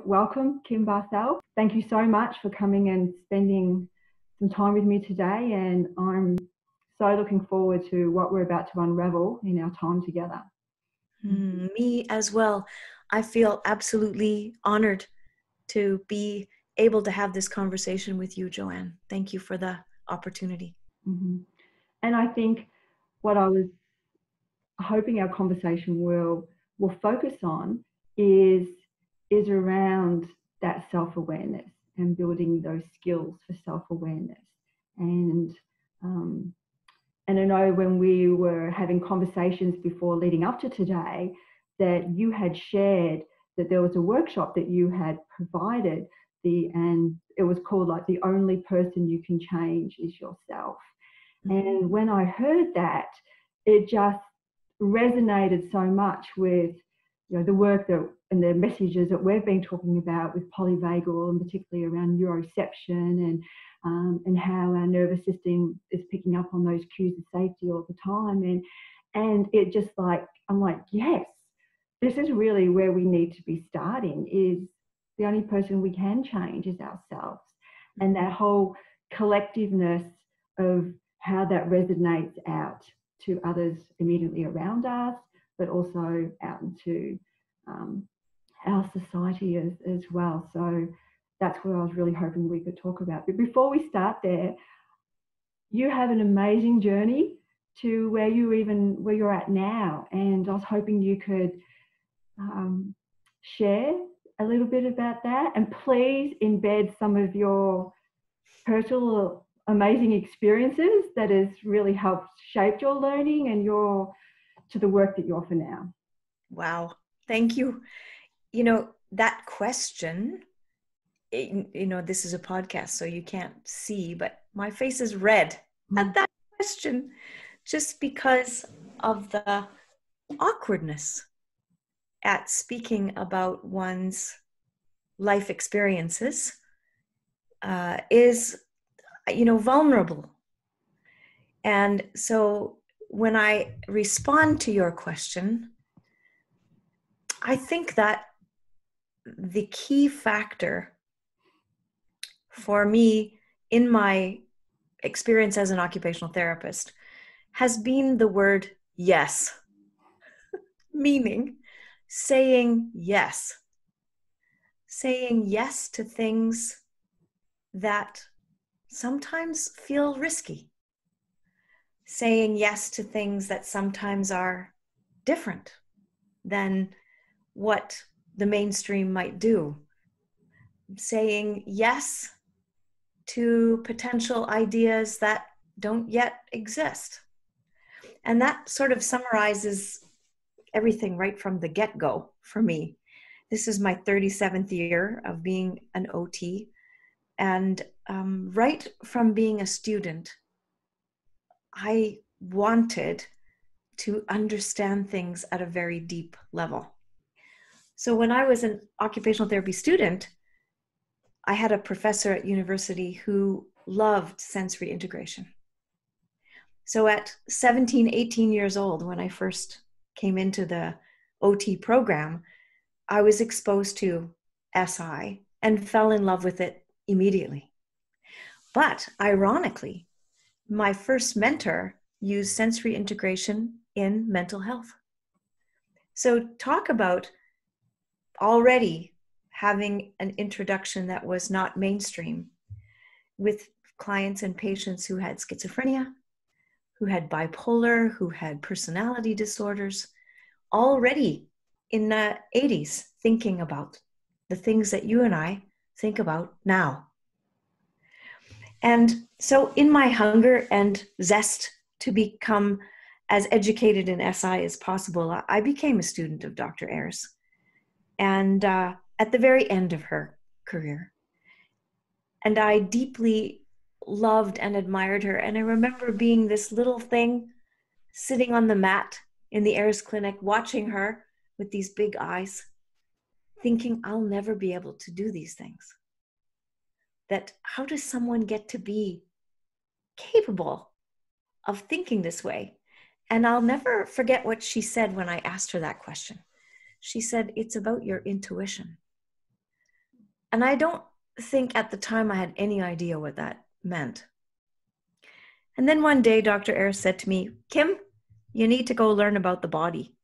Welcome, Kim Barthel. Thank you so much for coming and spending some time with me today. And I'm so looking forward to what we're about to unravel in our time together. Me as well. I feel absolutely honored to be able to have this conversation with you, Joanne. Thank you for the opportunity. Mm-hmm. And I think what I was hoping our conversation will focus on is around that self-awareness and building those skills for self-awareness. And I know when we were having conversations before leading up to today, that you had shared that there was a workshop that you had provided, and it was called like the only person you can change is yourself. Mm-hmm. And when I heard that, it just resonated so much with the work that and the messages that we've been talking about with polyvagal, and particularly around neuroception and how our nervous system is picking up on those cues of safety all the time. And it just like, I'm like, yes, this is really where we need to be starting. Is the only person we can change is ourselves. And that whole collectiveness of how that resonates out to others immediately around us, but also out into our society as well. So that's what I was really hoping we could talk about. But before we start there, you have an amazing journey to where you're at now. And I was hoping you could share a little bit about that, and please embed some of your personal amazing experiences that has really helped shape your learning and to the work that you offer now. Wow. Thank you. That question, this is a podcast, so you can't see, but my face is red at that question, just because of the awkwardness at speaking about one's life experiences is, vulnerable. And so when I respond to your question, I think that the key factor for me in my experience as an occupational therapist has been the word yes, meaning saying yes to things that sometimes feel risky, saying yes to things that sometimes are different than what the mainstream might do, saying yes to potential ideas that don't yet exist. And that sort of summarizes everything right from the get-go for me. This is my 37th year of being an OT. And right from being a student, I wanted to understand things at a very deep level. So when I was an occupational therapy student, I had a professor at university who loved sensory integration. So at 17, 18 years old, when I first came into the OT program, I was exposed to SI and fell in love with it immediately. But ironically, my first mentor used sensory integration in mental health. So talk about already having an introduction that was not mainstream, with clients and patients who had schizophrenia, who had bipolar, who had personality disorders, already in the 80s thinking about the things that you and I think about now. And so in my hunger and zest to become as educated in SI as possible, I became a student of Dr. Ayers. And at the very end of her career. And I deeply loved and admired her. And I remember being this little thing sitting on the mat in the Ayers Clinic, watching her with these big eyes, thinking, I'll never be able to do these things. That how does someone get to be capable of thinking this way? And I'll never forget what she said when I asked her that question. She said, it's about your intuition. And I don't think at the time I had any idea what that meant. And then one day, Dr. Ayres said to me, Kim, you need to go learn about the body.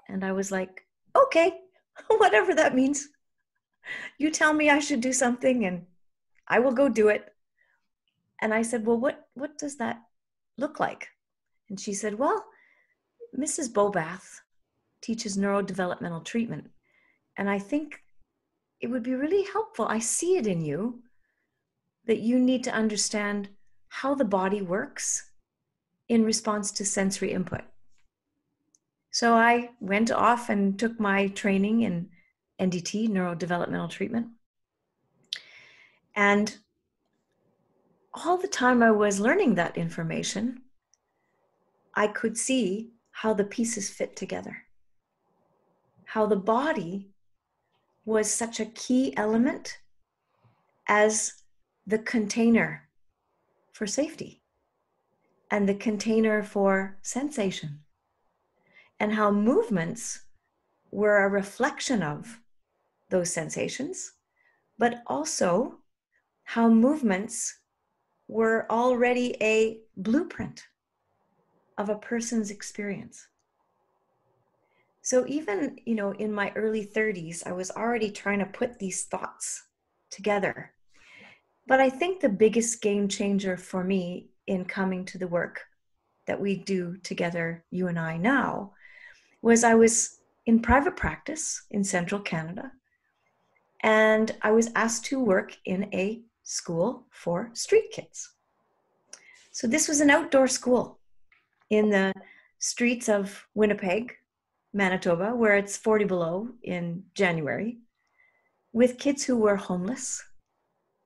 And I was like, okay, whatever that means. You tell me I should do something and I will go do it. And I said, well, what does that look like? And she said, well, Mrs. Bobath teaches neurodevelopmental treatment. And I think it would be really helpful. I see it in you that you need to understand how the body works in response to sensory input. So I went off and took my training in NDT, neurodevelopmental treatment. And all the time I was learning that information, I could see how the pieces fit together, how the body was such a key element as the container for safety and the container for sensation, and how movements were a reflection of those sensations, but also how movements were already a blueprint of a person's experience. So even, in my early 30s, I was already trying to put these thoughts together. But I think the biggest game changer for me in coming to the work that we do together, you and I now, was I was in private practice in central Canada, and I was asked to work in a school for street kids. So this was an outdoor school in the streets of Winnipeg, Manitoba, where it's 40 below in January, with kids who were homeless,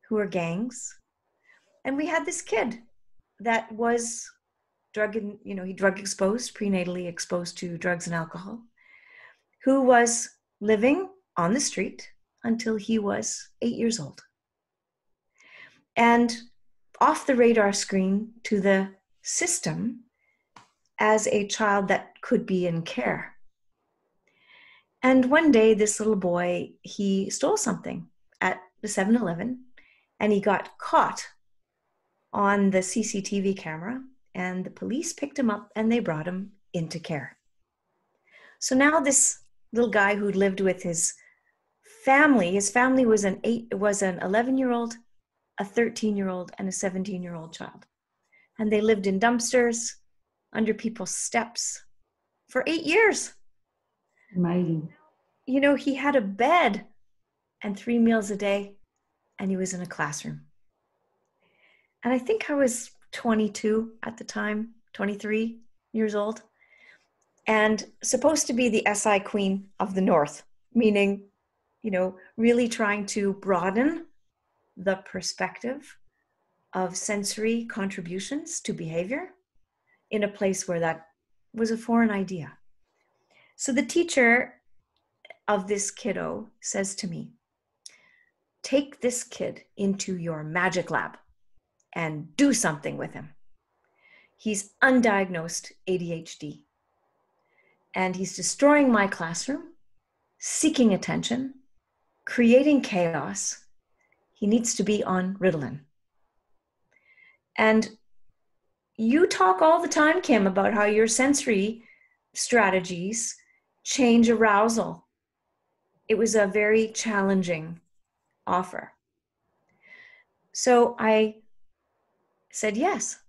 who were gangs. And we had this kid that was drug exposed, prenatally exposed to drugs and alcohol, who was living on the street until he was 8 years old. And off the radar screen to the system as a child that could be in care. And one day, this little boy, he stole something at the 7-Eleven, and he got caught on the CCTV camera, and the police picked him up and they brought him into care. So now this little guy who lived with his family was an 11-year-old, a 13-year-old, and a 17-year-old child. And they lived in dumpsters, under people's steps for 8 years. Amazing. He had a bed and 3 meals a day, and he was in a classroom. And I think I was 22 at the time, 23 years old, and supposed to be the SI queen of the North, meaning, really trying to broaden the perspective of sensory contributions to behavior in a place where that was a foreign idea. So the teacher of this kiddo says to me, take this kid into your magic lab and do something with him. He's undiagnosed ADHD, and he's destroying my classroom, seeking attention, creating chaos. He needs to be on Ritalin. And you talk all the time, Kim, about how your sensory strategies change arousal. It was a very challenging offer. So I said yes.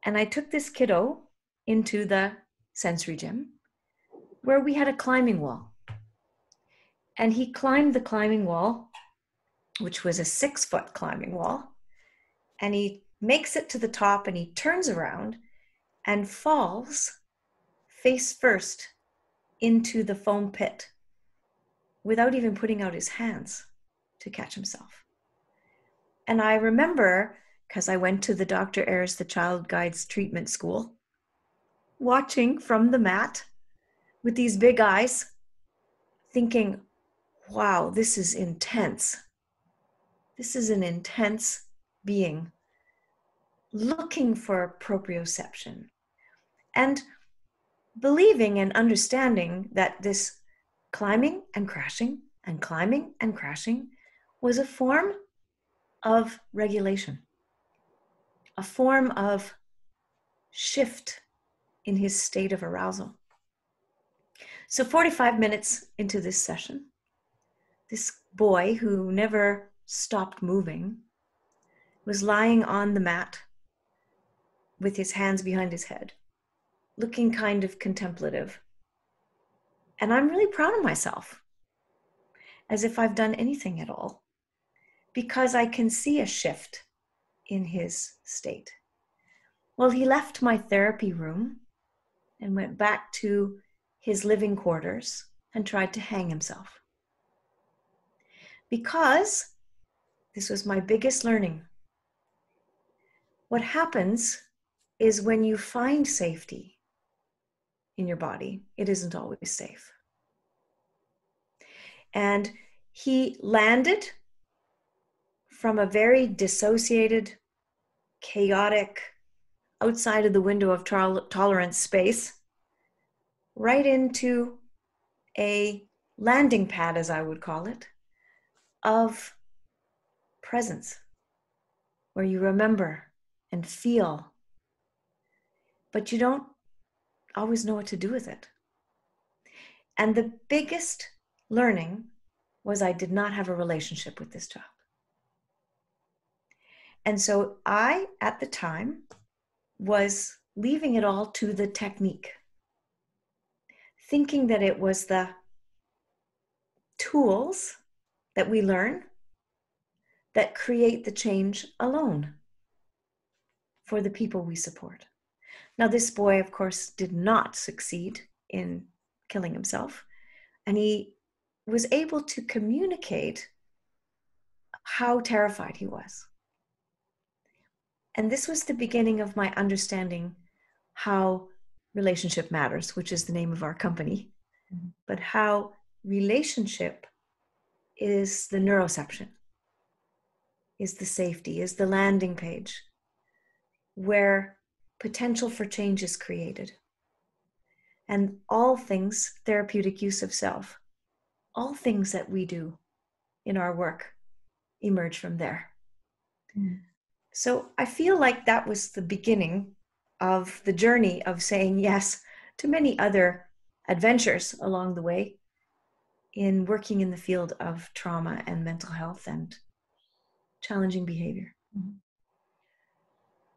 And I took this kiddo into the sensory gym where we had a climbing wall. And he climbed the climbing wall, which was a 6-foot climbing wall. And he makes it to the top and he turns around and falls face first into the foam pit without even putting out his hands to catch himself. And I remember, because I went to the Dr. Ayres, the Child Guides Treatment School, watching from the mat with these big eyes, thinking, wow, this is intense. This is an intense being looking for proprioception and believing and understanding that this climbing and crashing and climbing and crashing was a form of regulation, a form of shift in his state of arousal. So 45 minutes into this session, this boy who never stopped moving was lying on the mat with his hands behind his head, looking kind of contemplative. And I'm really proud of myself, as if I've done anything at all, because I can see a shift in his state. Well, he left my therapy room and went back to his living quarters and tried to hang himself. Because this was my biggest learning. What happens is when you find safety in your body, it isn't always safe. And he landed from a very dissociated, chaotic, outside of the window of tolerance space, right into a landing pad, as I would call it, of presence, where you remember and feel, but you don't always know what to do with it. And the biggest learning was I did not have a relationship with this child. And so I, at the time, was leaving it all to the technique, thinking that it was the tools that we learn that create the change alone for the people we support. Now, this boy, of course, did not succeed in killing himself, and he was able to communicate how terrified he was. And this was the beginning of my understanding how relationship matters, which is the name of our company, but how relationship is the neuroception, is the safety, is the landing page where potential for change is created. And all things, therapeutic use of self, all things that we do in our work emerge from there. So I feel like that was the beginning of the journey of saying yes to many other adventures along the way in working in the field of trauma and mental health and challenging behavior.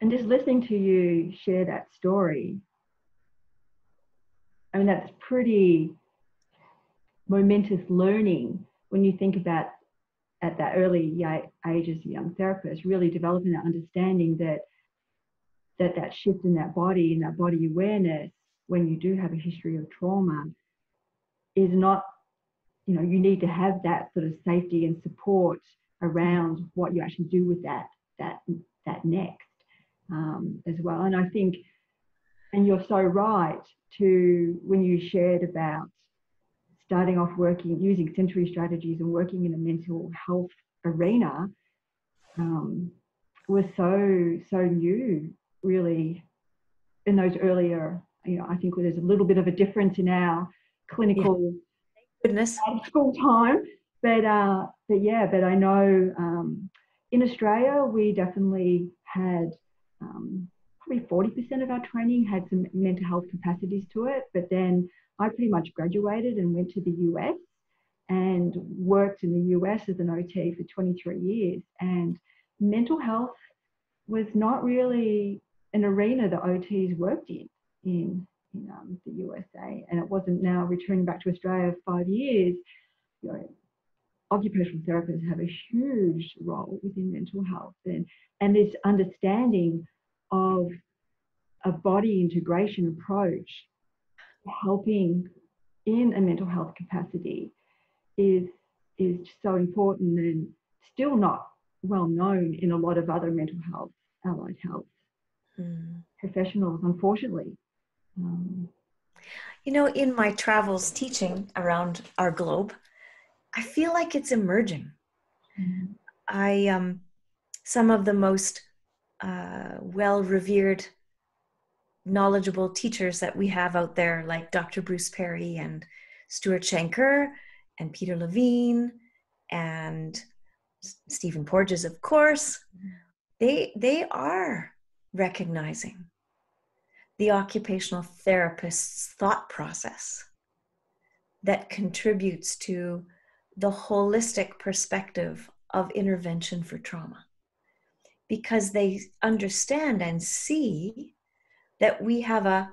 And just listening to you share that story, I mean, that's pretty momentous learning when you think about at that early age as a young therapist, really developing that understanding that shift in that body, in that body awareness, when you do have a history of trauma, is not, you need to have that sort of safety and support around what you actually do with that next as well. And I think, and you're so right to when you shared about starting off working using sensory strategies and working in a mental health arena was so new, really, in those earlier, I think there's a little bit of a difference in our clinical school time, but I know in Australia we definitely had probably 40% of our training had some mental health capacities to it, but then I pretty much graduated and went to the US and worked in the US as an OT for 23 years. And mental health was not really an arena that OTs worked in the USA. And it wasn't now returning back to Australia 5 years. Occupational therapists have a huge role within mental health, and this understanding of a body integration approach helping in a mental health capacity is so important and still not well known in a lot of other mental health, allied health professionals, unfortunately. In my travels teaching around our globe, I feel like it's emerging. Some of the most well-revered, knowledgeable teachers that we have out there, like Dr. Bruce Perry and Stuart Shanker, and Peter Levine and Stephen Porges, of course, they are recognizing the occupational therapist's thought process that contributes to the holistic perspective of intervention for trauma, because they understand and see that we have a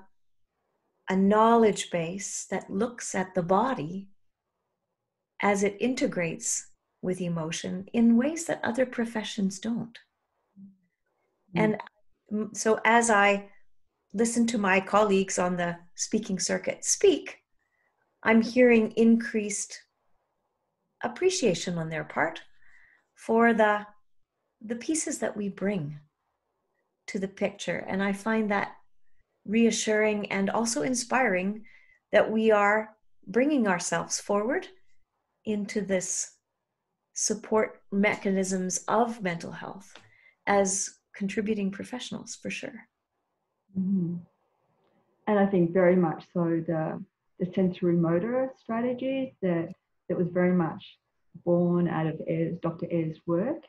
knowledge base that looks at the body as it integrates with emotion in ways that other professions don't. And so as I listen to my colleagues on the speaking circuit speak, I'm hearing increased appreciation on their part for the pieces that we bring to the picture. And I find that reassuring and also inspiring that we are bringing ourselves forward into this support mechanisms of mental health as contributing professionals, for sure. Mm-hmm. And I think very much so the sensory motor strategies that was very much born out of Dr. Ayres' work.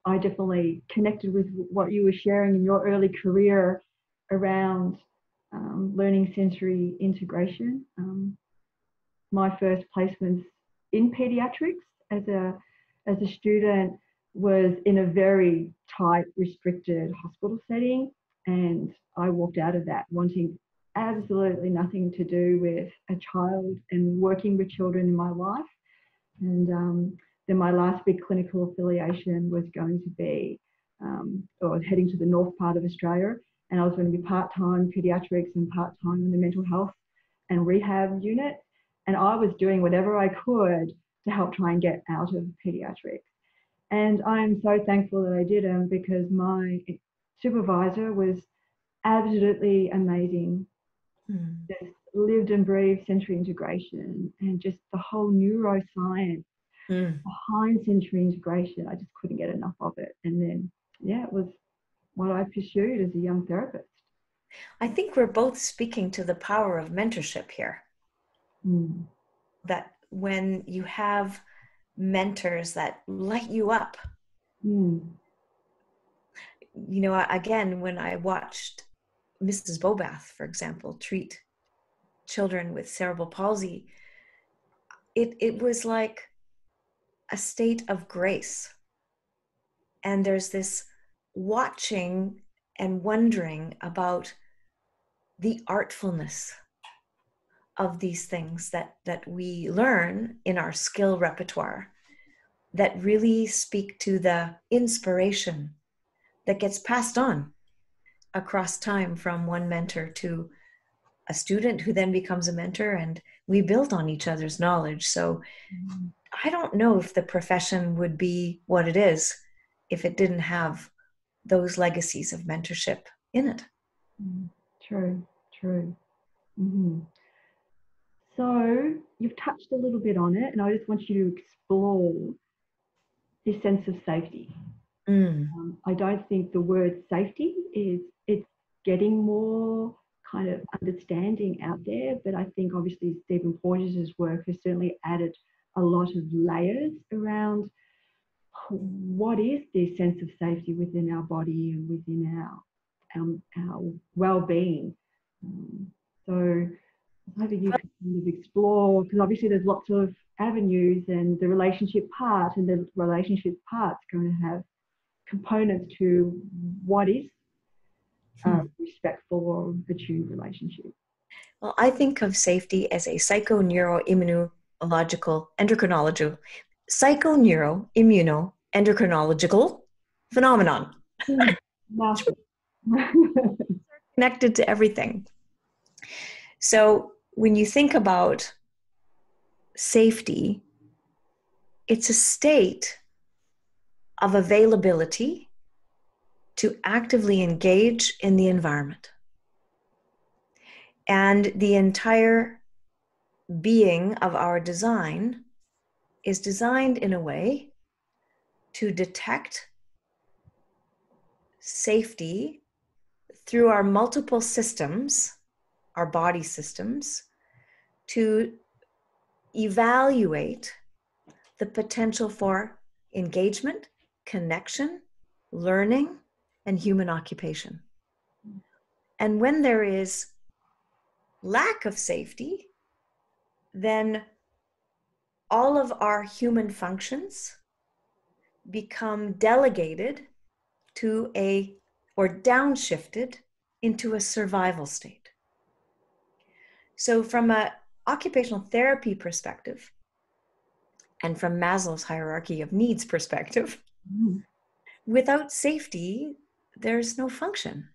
I definitely connected with what you were sharing in your early career around learning sensory integration. My first placements in pediatrics as a student was in a very tight, restricted hospital setting, and I walked out of that wanting absolutely nothing to do with a child and working with children in my life. And then my last big clinical affiliation was going to be, or was heading to the north part of Australia, and I was going to be part-time pediatrics and part-time in the mental health and rehab unit. And I was doing whatever I could to help try and get out of pediatrics. And I'm so thankful that I didn't, because my supervisor was absolutely amazing. Just lived and breathed sensory integration and just the whole neuroscience behind sensory integration. I just couldn't get enough of it. And then, yeah, it was what I pursued as a young therapist. I think we're both speaking to the power of mentorship here. That when you have mentors that light you up, you know, again, when I watched Mrs. Bobath, for example, treat children with cerebral palsy, it was like a state of grace. And there's this watching and wondering about the artfulness of these things that we learn in our skill repertoire that really speak to the inspiration that gets passed on across time from one mentor to a student who then becomes a mentor, and we build on each other's knowledge. So I don't know if the profession would be what it is if it didn't have those legacies of mentorship in it. True. So you've touched a little bit on it, and I just want you to explore this sense of safety. I don't think the word safety it's getting more kind of understanding out there, but I think obviously Stephen Porges' work has certainly added a lot of layers around what is this sense of safety within our body and within our well-being. So maybe you can kind of explore, because obviously there's lots of avenues, and the relationship part and the relationship part's going to have components to what is a respectful or attuned relationship. Well, I think of safety as a psychoneuroimmunological phenomenon. Connected to everything. So when you think about safety, it's a state of availability to actively engage in the environment. And the entire being of our design is designed in a way to detect safety through our multiple systems, our body systems, to evaluate the potential for engagement, connection, learning, and human occupation. And when there is lack of safety, then all of our human functions become delegated to or downshifted into a survival state. So from an occupational therapy perspective, and from Maslow's hierarchy of needs perspective, without safety, there's no function,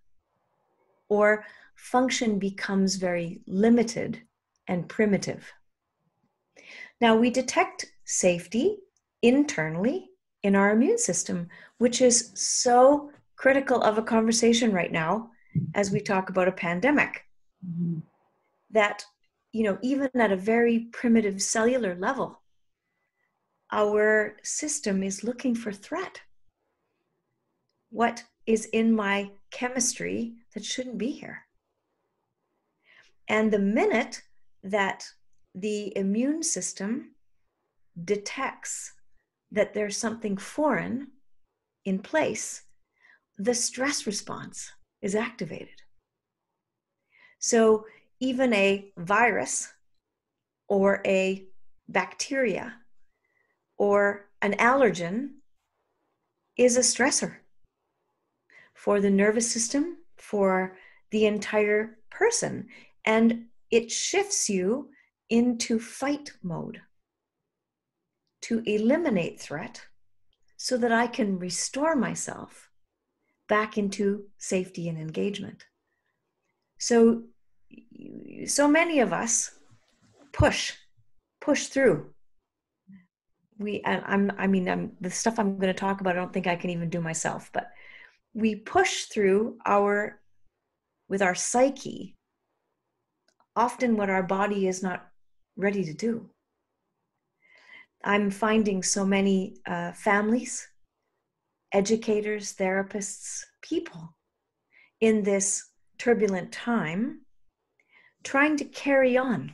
or function becomes very limited and primitive. Now, we detect safety internally in our immune system, which is so critical of a conversation right now as we talk about a pandemic. That, even at a very primitive cellular level, our system is looking for threat. What is in my chemistry that shouldn't be here? And the minute that the immune system detects that there's something foreign in place, the stress response is activated. So even a virus or a bacteria or an allergen is a stressor for the nervous system, for the entire person. And it shifts you into fight mode to eliminate threat so that I can restore myself back into safety and engagement. So many of us push through. The stuff I'm going to talk about, I don't think I can even do myself, but we push through with our psyche, often what our body is not ready to do. I'm finding so many families, educators, therapists, people in this turbulent time trying to carry on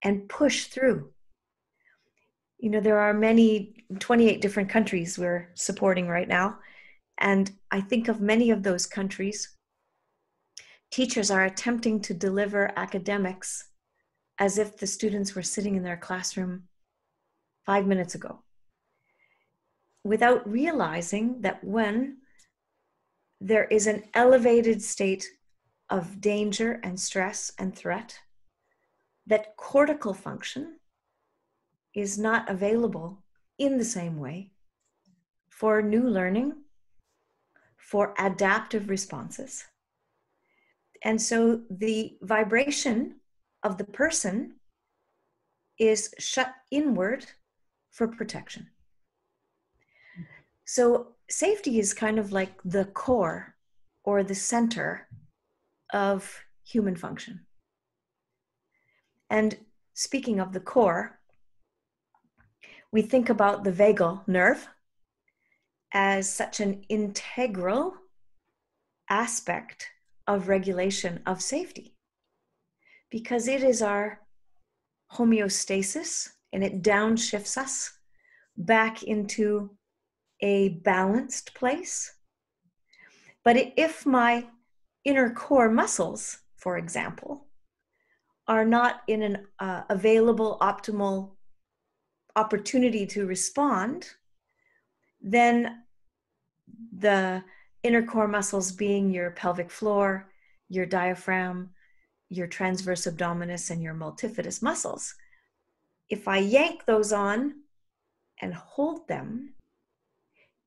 and push through. There are 28 different countries we're supporting right now. And I think of many of those countries, teachers are attempting to deliver academics as if the students were sitting in their classroom 5 minutes ago, without realizing that when there is an elevated state of danger and stress and threat, that cortical function is not available in the same way for new learning, for adaptive responses. And so the vibration of the person is shut inward for protection. So safety is kind of like the core or the center of human function. And speaking of the core, we think about the vagal nerve as such an integral aspect of regulation of safety, because it is our homeostasis and it downshifts us back into a balanced place. But if my inner core muscles, for example, are not in an available, optimal opportunity to respond, then the inner core muscles being your pelvic floor, your diaphragm, your transverse abdominis, and your multifidus muscles, if I yank those on and hold them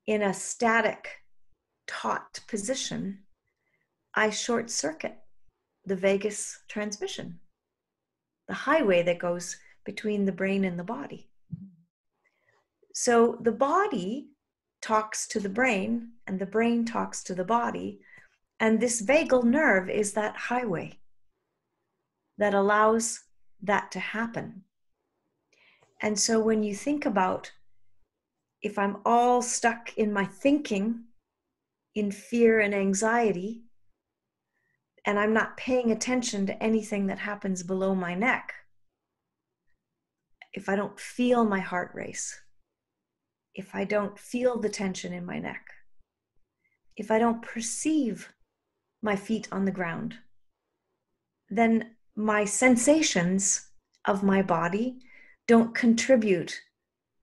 in a static, taut position, I short circuit the vagus transmission, the highway that goes between the brain and the body. So the body talks to the brain and the brain talks to the body. And this vagal nerve is that highway that allows that to happen. And so when you think about, if I'm all stuck in my thinking, in fear and anxiety, and I'm not paying attention to anything that happens below my neck, if I don't feel my heart race, if I don't feel the tension in my neck, if I don't perceive my feet on the ground, then my sensations of my body don't contribute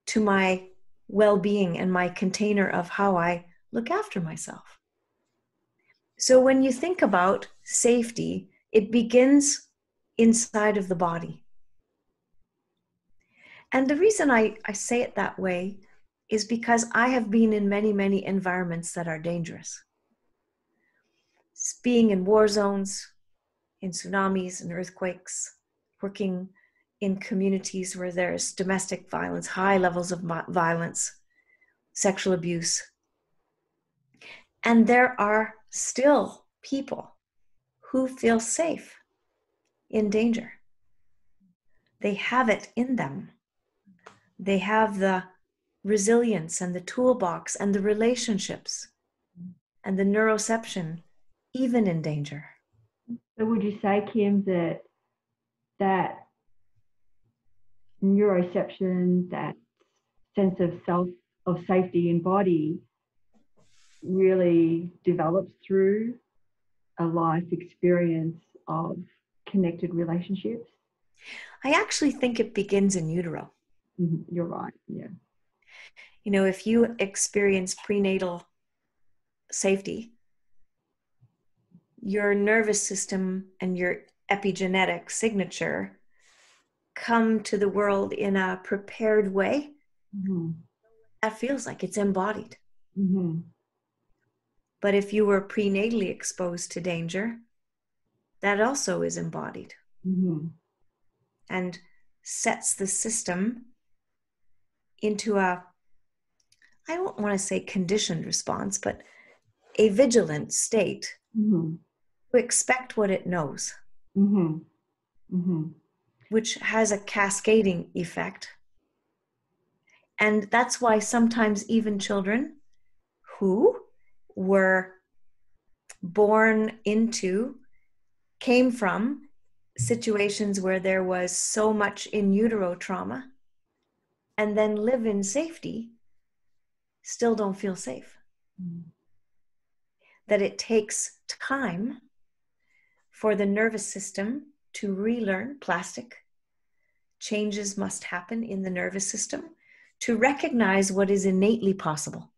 to my well-being and my container of how I look after myself. So when you think about safety, it begins inside of the body. And the reason I say it that way is because I have been in many, many environments that are dangerous. Being in war zones, in tsunamis and earthquakes, working in communities where there's domestic violence, high levels of violence, sexual abuse. And there are still people who feel safe in danger. They have it in them. They have the resilience and the toolbox and the relationships and the neuroception, even in danger. So would you say, Kim, that neuroception, that sense of self, of safety in body, really develops through a life experience of connected relationships? I actually think it begins in utero. You're right. Yeah. You know, if you experience prenatal safety, your nervous system and your epigenetic signature come to the world in a prepared way. That feels like it's embodied. But if you were prenatally exposed to danger, that also is embodied and sets the system into a, I don't want to say conditioned response, but a vigilant state to expect what it knows, which has a cascading effect. And that's why sometimes even children who were born into, came from situations where there was so much in utero trauma and then live in safety, still don't feel safe. That it takes time for the nervous system to relearn plastic. Changes must happen in the nervous system to recognize what is innately possible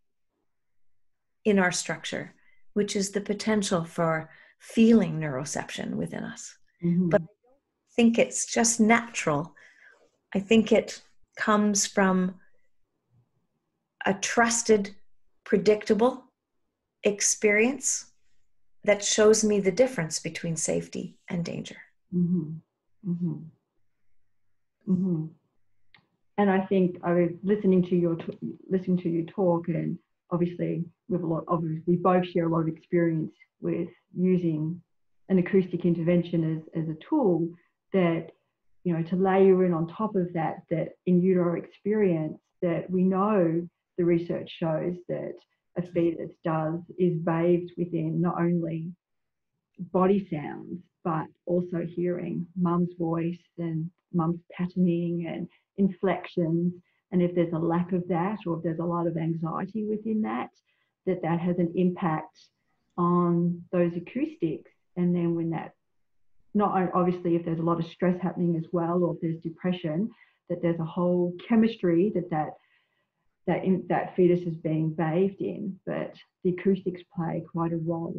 in our structure, which is the potential for feeling neuroception within us. But I don't think it's just natural. I think it comes from a trusted, predictable experience that shows me the difference between safety and danger. And I think I was listening to you talk, and obviously we both share a lot of experience with using an acoustic intervention as a tool. That, you know, to layer in on top of that in utero experience, that we know the research shows that a fetus is bathed within not only body sounds, but also hearing mum's voice and mum's patterning and inflections. And if there's a lack of that, or if there's a lot of anxiety within that has an impact on those acoustics. And then when that, not obviously if there's a lot of stress happening as well, or if there's depression, that there's a whole chemistry that fetus is being bathed in, but the acoustics play quite a role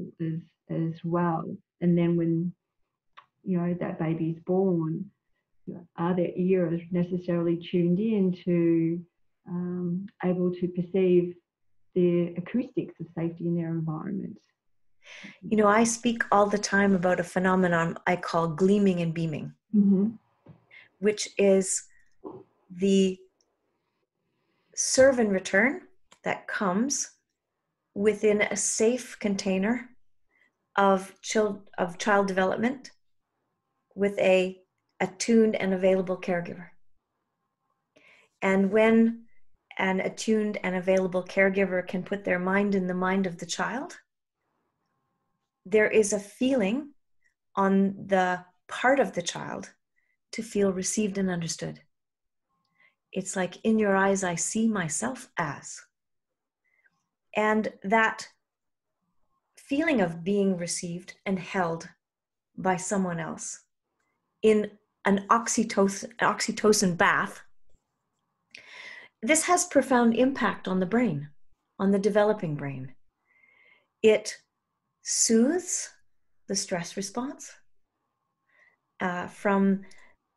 as well. And then when, you know, that baby is born, are their ears necessarily tuned in to able to perceive the acoustics of safety in their environment? You know, I speak all the time about a phenomenon I call gleaming and beaming, which is the serve and return that comes within a safe container of child development with a attuned and available caregiver. And when an attuned and available caregiver can put their mind in the mind of the child, there is a feeling on the part of the child to feel received and understood. It's like, in your eyes, I see myself as. And that feeling of being received and held by someone else in an oxytocin bath, this has profound impact on the brain, on the developing brain. It soothes the stress response.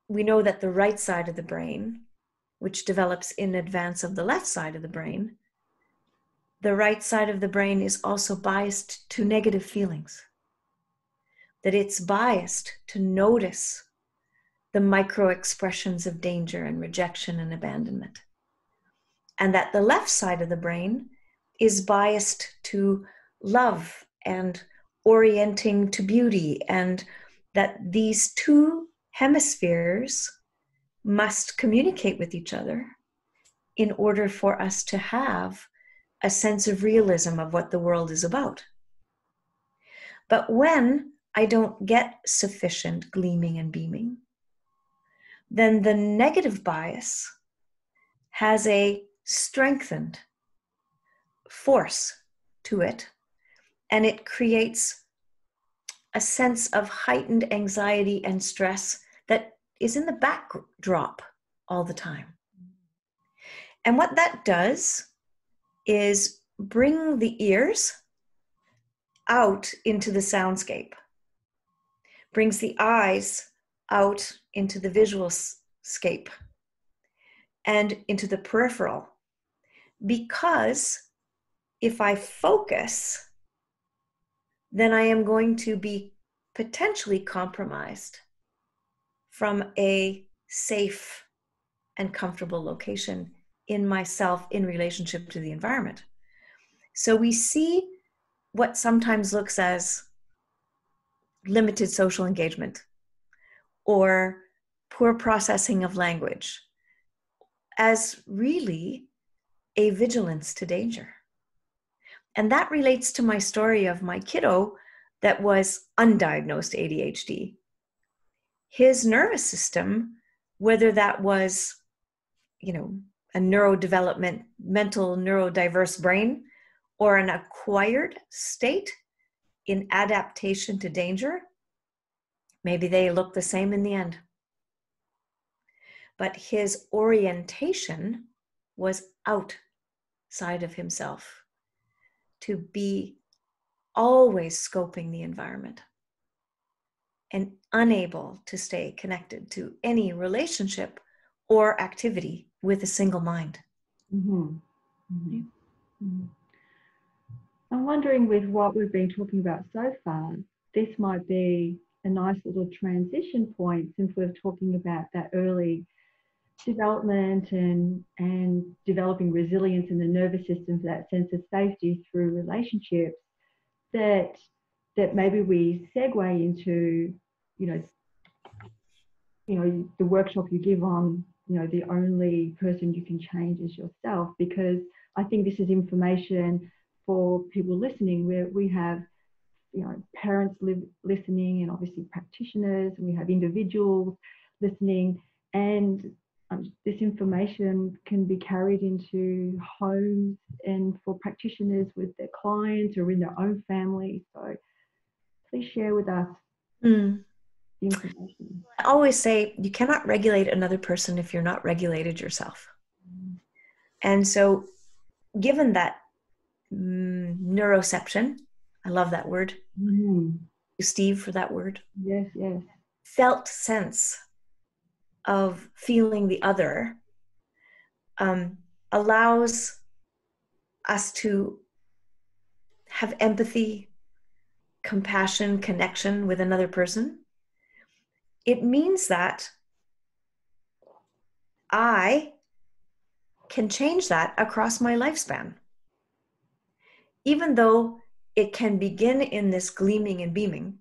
We know that the right side of the brain, which develops in advance of the left side of the brain, the right side of the brain is also biased to negative feelings. That it's biased to notice the micro expressions of danger and rejection and abandonment. And that the left side of the brain is biased to love and orienting to beauty, and that these two hemispheres must communicate with each other in order for us to have a sense of realism of what the world is about. But when I don't get sufficient gleaming and beaming, then the negative bias has a strengthened force to it, and it creates a sense of heightened anxiety and stress that is in the backdrop all the time. And what that does is bring the ears out into the soundscape, brings the eyes out into the visual scape and into the peripheral. Because if I focus, then I am going to be potentially compromised from a safe and comfortable location in myself in relationship to the environment. So we see what sometimes looks as limited social engagement or poor processing of language as really a vigilance to danger. And that relates to my story of my kiddo that was undiagnosed ADHD. His nervous system, whether that was, a mental neurodiverse brain or an acquired state in adaptation to danger, maybe they look the same in the end. But his orientation was outside of himself, to be always scoping the environment and unable to stay connected to any relationship or activity with a single mind. Mm-hmm. Mm-hmm. Mm-hmm. I'm wondering, with what we've been talking about so far, this might be a nice little transition point, since we're talking about that early development and developing resilience in the nervous system for that sense of safety through relationships, that maybe we segue into the workshop you give on the only person you can change is yourself, because I think this is information for people listening, where we have parents listening, and obviously practitioners, and we have individuals listening, and this information can be carried into homes and for practitioners with their clients or in their own family. So please share with us the information. I always say you cannot regulate another person if you're not regulated yourself. And so given that neuroception, I love that word. Steve for that word. Yes. Felt sense of feeling the other allows us to have empathy, compassion, connection with another person. It means that I can change that across my lifespan. Even though it can begin in this gleaming and beaming,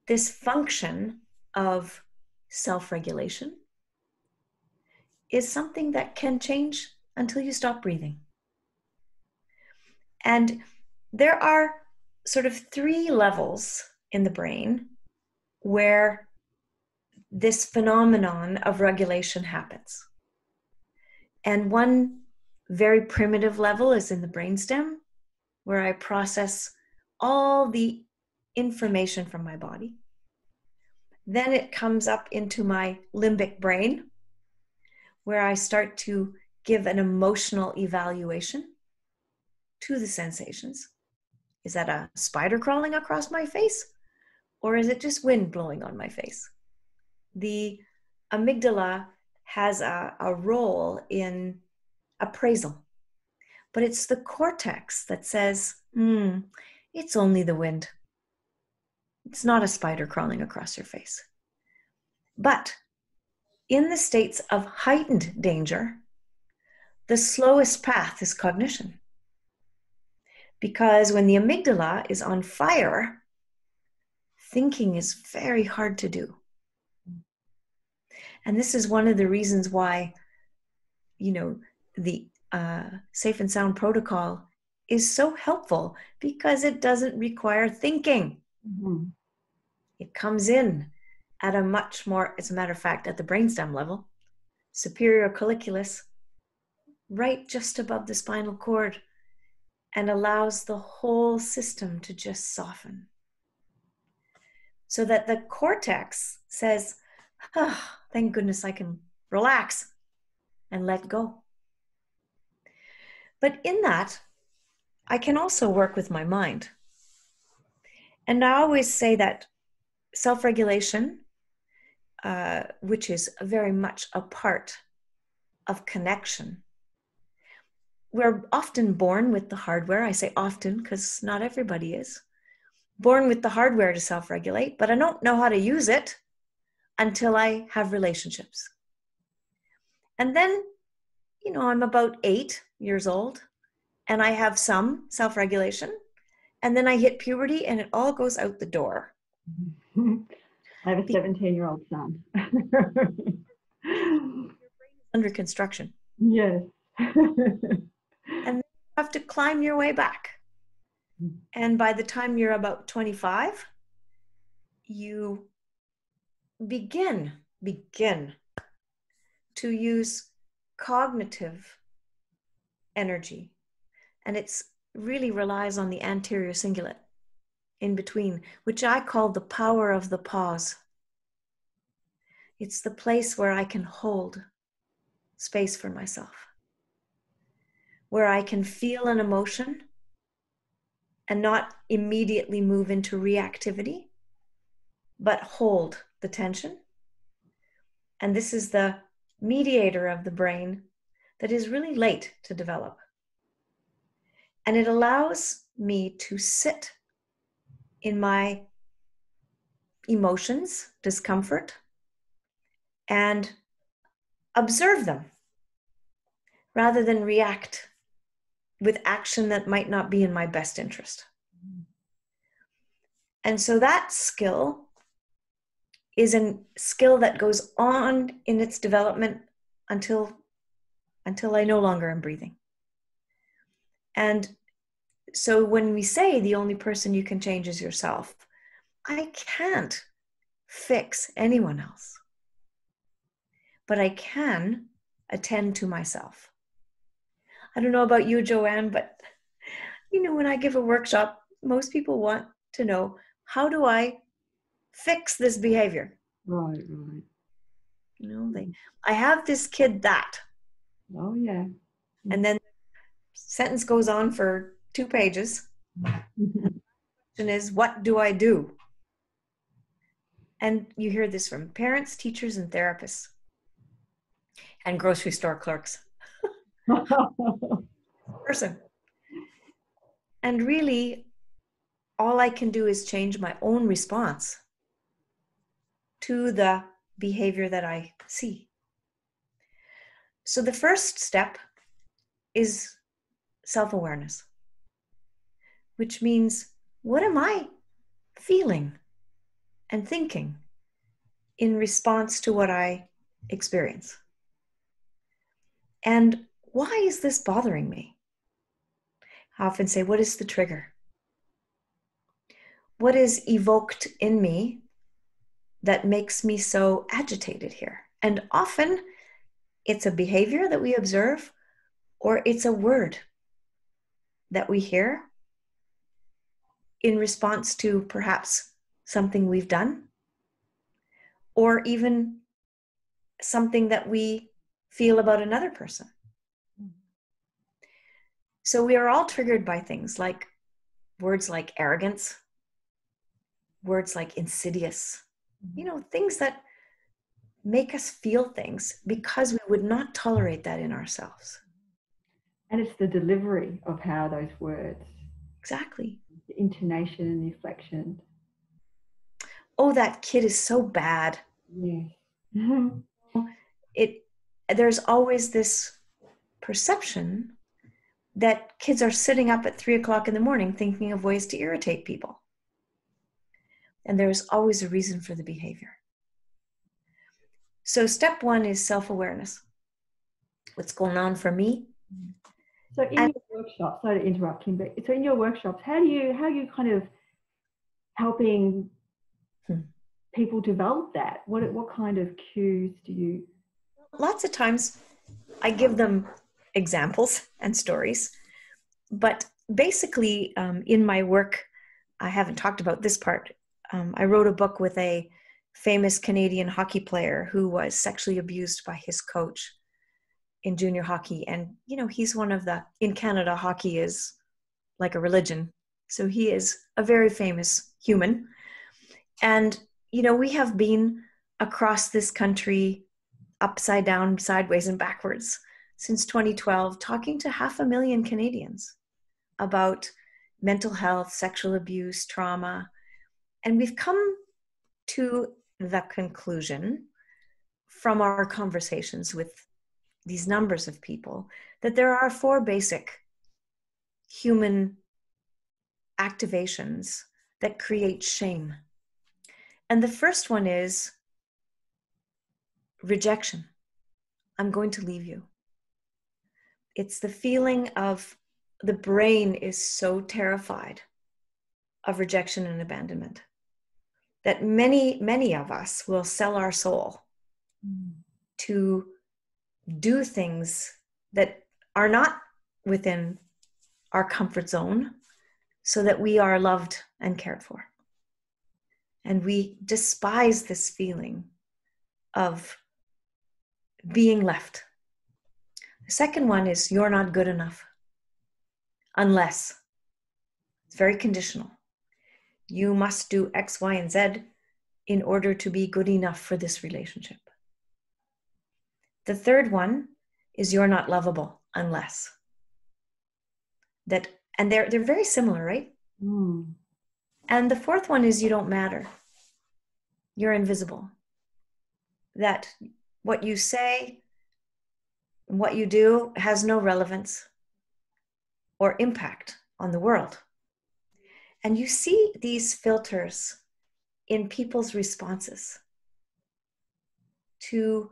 this function of self-regulation is something that can change until you stop breathing. And there are sort of 3 levels in the brain where this phenomenon of regulation happens. And one very primitive level is in the brainstem, where I process all the information from my body. Then it comes up into my limbic brain, where I start to give an emotional evaluation to the sensations. Is that a spider crawling across my face? Or is it just wind blowing on my face? The amygdala has a role in appraisal, but it's the cortex that says, it's only the wind. It's not a spider crawling across your face. But in the states of heightened danger, the slowest path is cognition. Because when the amygdala is on fire, thinking is very hard to do. And this is one of the reasons why, the Safe and Sound protocol is so helpful, because it doesn't require thinking. Mm-hmm. It comes in at a much more, as a matter of fact, at the brainstem level, superior colliculus, right just above the spinal cord, and allows the whole system to just soften. So that the cortex says, thank goodness I can relax and let go. But in that, I can also work with my mind. And I always say that self-regulation, which is very much a part of connection, we're often born with the hardware. I say often because not everybody is born with the hardware to self-regulate, but I don't know how to use it until I have relationships. And then, I'm about 8 years old and I have some self-regulation, and then I hit puberty and it all goes out the door. I have a 17-year-old son. Under construction. Yes. And you have to climb your way back. And by the time you're about 25, you begin to use cognitive energy. And it's really relies on the anterior cingulate in between, which I call the power of the pause. It's the place where I can hold space for myself, where I can feel an emotion and not immediately move into reactivity, but hold the tension. And this is the mediator of the brain that is really late to develop. And it allows me to sit in my emotions, discomfort, and observe them rather than react with action that might not be in my best interest. And so that skill is a skill that goes on in its development until I no longer am breathing. And so when we say the only person you can change is yourself, I can't fix anyone else, but I can attend to myself. I don't know about you, Joanne, but when I give a workshop, most people want to know, how do I fix this behavior? Right. I have this kid that. Oh, yeah. And then the sentence goes on for 2 pages. The question is, what do I do? And you hear this from parents, teachers, and therapists, and grocery store clerks. Person. And really, all I can do is change my own response to the behavior that I see. So the first step is self-awareness, which means, what am I feeling and thinking in response to what I experience? And why is this bothering me? I often say, what is the trigger? What is evoked in me that makes me so agitated here? And often it's a behavior that we observe, or it's a word that we hear in response to perhaps something we've done, or even something that we feel about another person. So we are all triggered by things like words like arrogance, words like insidious, things that make us feel things because we would not tolerate that in ourselves. And it's the delivery of how those words. Exactly. The intonation and the inflection. Oh, that kid is so bad. Yes. There's always this perception that kids are sitting up at 3 o'clock in the morning thinking of ways to irritate people. And there's always a reason for the behavior. So step one is self-awareness. What's going on for me? So in your workshops, sorry to interrupt, Kim, but so in your workshops, how are you kind of helping people develop that? What kind of cues do you? Lots of times I give them examples and stories, but basically in my work, I haven't talked about this part. I wrote a book with a famous Canadian hockey player who was sexually abused by his coach in junior hockey. And, he's in Canada, hockey is like a religion. So he is a very famous human. And, we have been across this country upside down, sideways, and backwards since 2012, talking to 500,000 Canadians about mental health, sexual abuse, trauma. And we've come to the conclusion from our conversations with these numbers of people that there are 4 basic human activations that create shame. And the first one is rejection. I'm going to leave you. It's the feeling of the brain is so terrified of rejection and abandonment that many, many of us will sell our soul to do things that are not within our comfort zone so that we are loved and cared for. And we despise this feeling of being left. The second one is you're not good enough unless. It's very conditional. You must do X, Y, and Z in order to be good enough for this relationship. The third one is you're not lovable unless. And they're very similar, right? And the fourth one is you don't matter. You're invisible. That what you say, what you do has no relevance or impact on the world. And you see these filters in people's responses to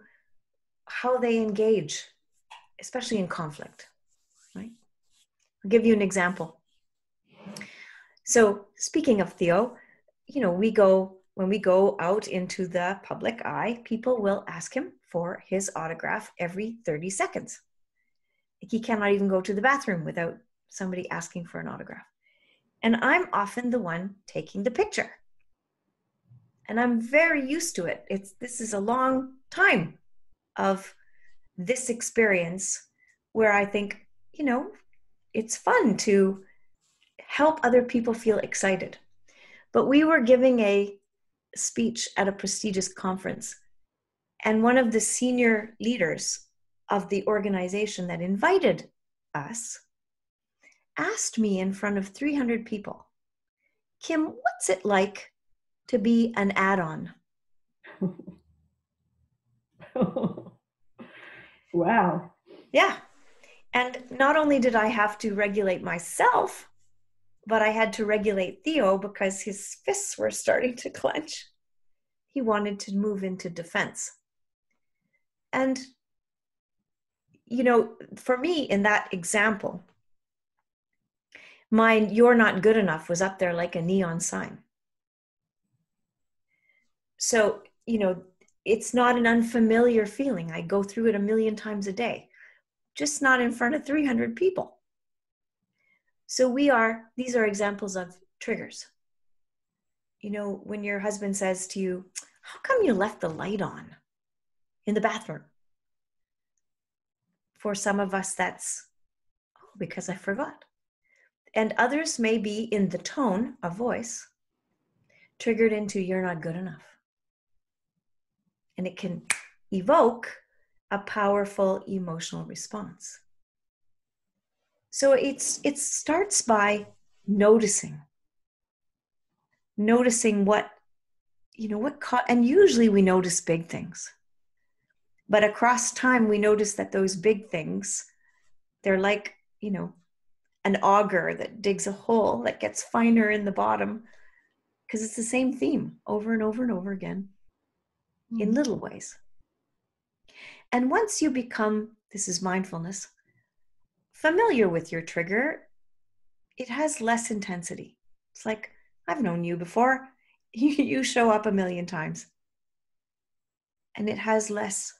how they engage, especially in conflict, right? I'll give you an example. So speaking of Theo, when we go out into the public eye, people will ask him for his autograph every 30 seconds. He cannot even go to the bathroom without somebody asking for an autograph. And I'm often the one taking the picture. And I'm very used to it. This is a long time of this experience where I think, it's fun to help other people feel excited. But we were giving a speech at a prestigious conference, and one of the senior leaders of the organization that invited us asked me in front of 300 people, Kim, what's it like to be an add-on? Wow. Yeah. And not only did I have to regulate myself, but I had to regulate Theo because his fists were starting to clench. He wanted to move into defense. And, for me in that example, you're not good enough was up there like a neon sign. So, it's not an unfamiliar feeling. I go through it a million times a day, just not in front of 300 people. So these are examples of triggers. When your husband says to you, how come you left the light on in the bathroom? For some of us, that's, because I forgot. And others may be in the tone of voice, triggered into, you're not good enough. And it can evoke a powerful emotional response. So it starts by noticing what, and usually we notice big things. But across time, we notice that those big things, they're like, an auger that digs a hole that gets finer in the bottom, because it's the same theme over and over and over again in little ways. And once you become, this is mindfulness, familiar with your trigger, it has less intensity. It's like, I've known you before. You show up a million times. And it has less,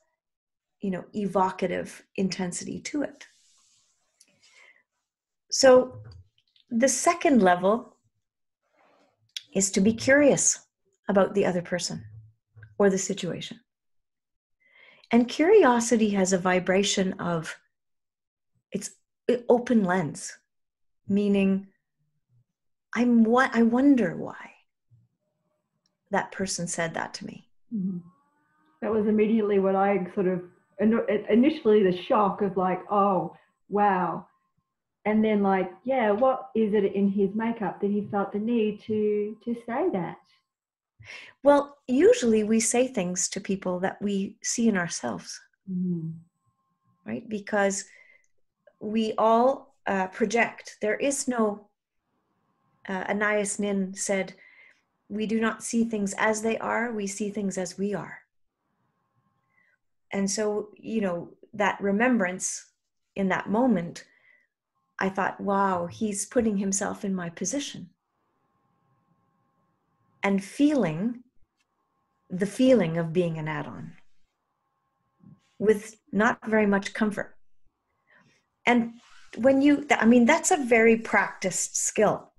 evocative intensity to it. So the second level is to be curious about the other person or the situation. And curiosity has a vibration of, it's an open lens, meaning I wonder why that person said that to me. Mm-hmm. That was immediately what I sort of, initially the shock of like, oh, wow. And then like, yeah, what is it in his makeup that he felt the need to say that? Well, usually we say things to people that we see in ourselves, right? Because we all project. There is no, Anais Nin said, we do not see things as they are, we see things as we are. And so, that remembrance in that moment, I thought, wow, he's putting himself in my position and feeling the feeling of being an add-on with not very much comfort. And that's a very practiced skill,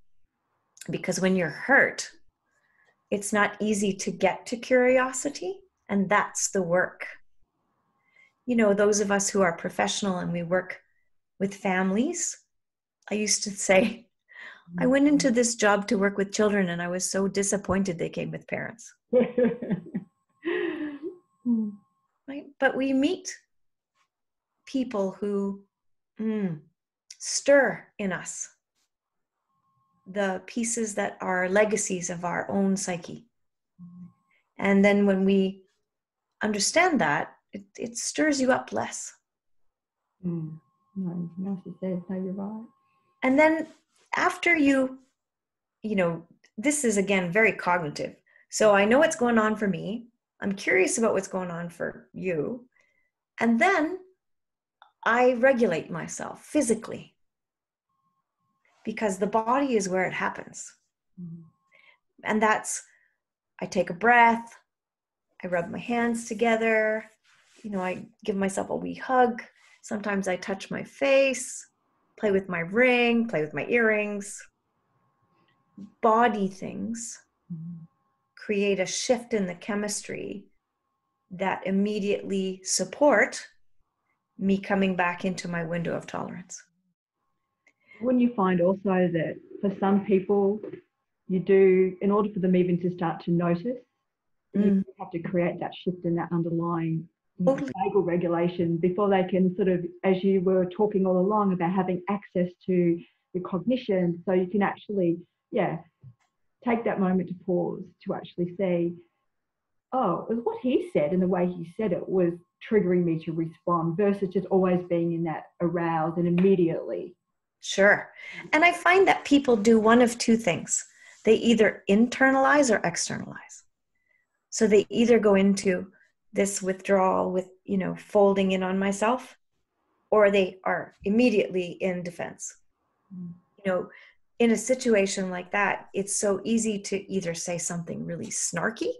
because when you're hurt, it's not easy to get to curiosity, and that's the work. Those of us who are professional and we work with families, I used to say, I went into this job to work with children and I was so disappointed they came with parents. Right? But we meet people who stir in us the pieces that are legacies of our own psyche. And then when we understand that, it stirs you up less. No, else to say, no, you're right. And then after this is again very cognitive. So I know what's going on for me. I'm curious about what's going on for you. And then I regulate myself physically, because the body is where it happens. And that's, I take a breath, I rub my hands together, I give myself a wee hug. Sometimes I touch my face, play with my ring, play with my earrings. Body things create a shift in the chemistry that immediately support me coming back into my window of tolerance. Wouldn't you find also that for some people, you do, in order for them even to start to notice, you have to create that shift in that underlying vagal regulation before they can sort of, as you were talking all along about having access to the cognition, so you can actually, take that moment to pause to actually say, oh, it was what he said and the way he said it was triggering me to respond, versus just always being in that aroused and immediately. Sure. And I find that people do one of two things. They either internalize or externalize. So they either go into this withdrawal with, folding in on myself, or they are immediately in defense. In a situation like that, it's so easy to either say something really snarky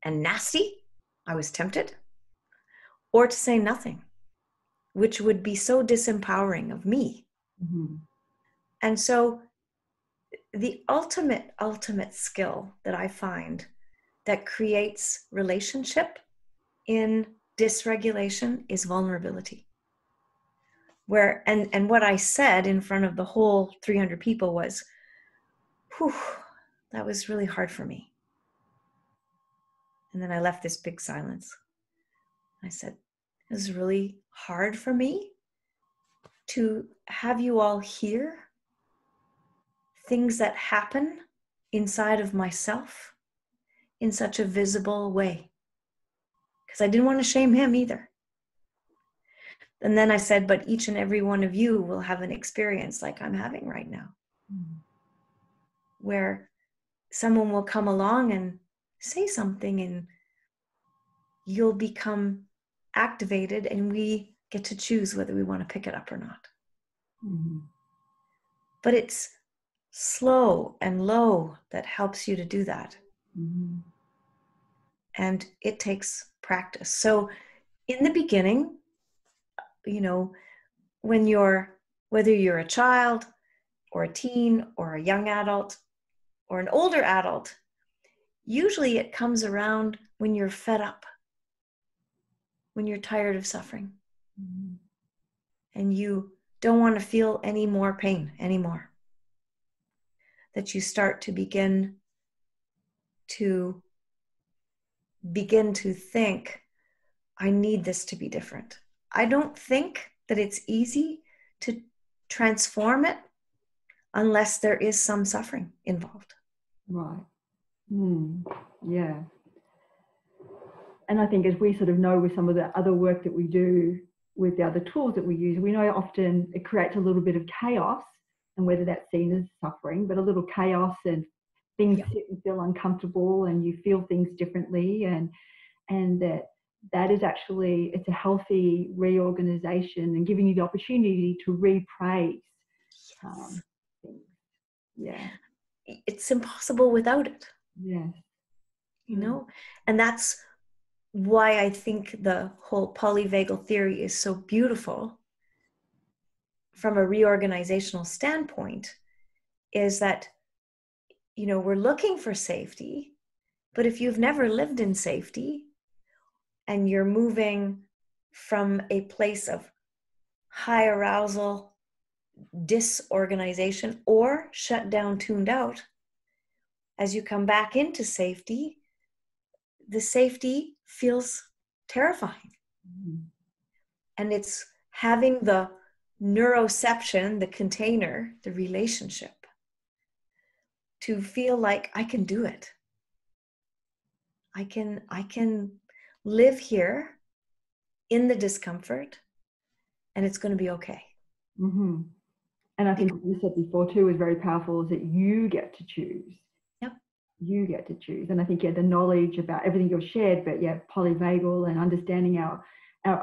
and nasty, I was tempted, or to say nothing, which would be so disempowering of me. Mm-hmm. And so the ultimate skill that I find that creates relationship in dysregulation is vulnerability. Where, and what I said in front of the whole 300 people was, whew, that was really hard for me. And then I left this big silence. I said, it was really hard for me to have you all hear things that happen inside of myself in such a visible way. Because I didn't want to shame him either. And then I said, but each and every one of you will have an experience like I'm having right now, where someone will come along and say something and you'll become activated, and we get to choose whether we want to pick it up or not. Mm-hmm. But it's slow and low that helps you to do that. Mm-hmm. And it takes practice. So in the beginning, you know, whether you're a child or a teen or a young adult or an older adult, usually it comes around when you're fed up, when you're tired of suffering, Mm-hmm. and you don't want to feel any more pain anymore. That you start to begin to think, I need this to be different. I don't think that it's easy to transform it unless there is some suffering involved. Right. Yeah. And I think, as we sort of know with some of the other work that we do with the other tools that we use, we know often it creates a little bit of chaos, and whether that's seen as suffering, but a little chaos, and things sit and feel uncomfortable, and you feel things differently, and that is actually, it's a healthy reorganization and giving you the opportunity to repraise things. Yeah. It's impossible without it. Yes. You know, and that's why I think the whole polyvagal theory is so beautiful from a reorganizational standpoint, is that, you know, we're looking for safety, but if you've never lived in safety and you're moving from a place of high arousal, disorganization, or shut down, tuned out, as you come back into safety, the safety feels terrifying. Mm-hmm. And it's having the neuroception, the container, the relationship, to feel like I can do it. I can live here in the discomfort, and it's going to be okay. Mm-hmm. And I think what you said before too is very powerful, is that you get to choose. Yep. You get to choose. And I think, the knowledge about everything you've shared, but polyvagal and understanding our